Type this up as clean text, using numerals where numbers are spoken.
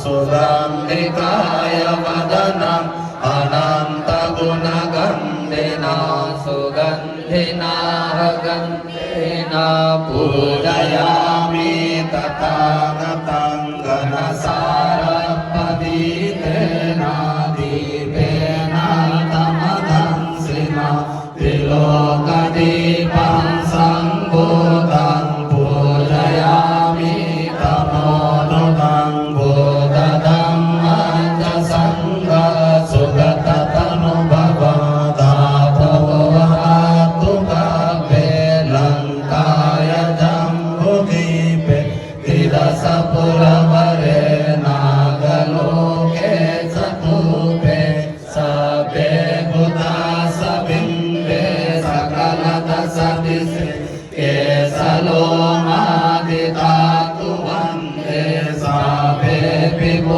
สุดัมติกายวัดนังอนันตกุณกันเดนาสุกันเทนาหกันเทนาปูจายามิตถาคตังกนะสารปฏิเทนาทิเปนะธรรมทังสินาติโลกติปังสังโฆตังปูจายามิตโมโนตังบูตตังอัญจสังฆสุขตตโนภะวะตาภวะตุกะเปลังกายจัมภุติเปติดาสัพพุระวะเรนากโลเกสัตถุเปสัพเพพุทธาสัพพิมเปสักกะละตัสสะติเสเกสโลมาติตาตุวันเตสัพเพปิโม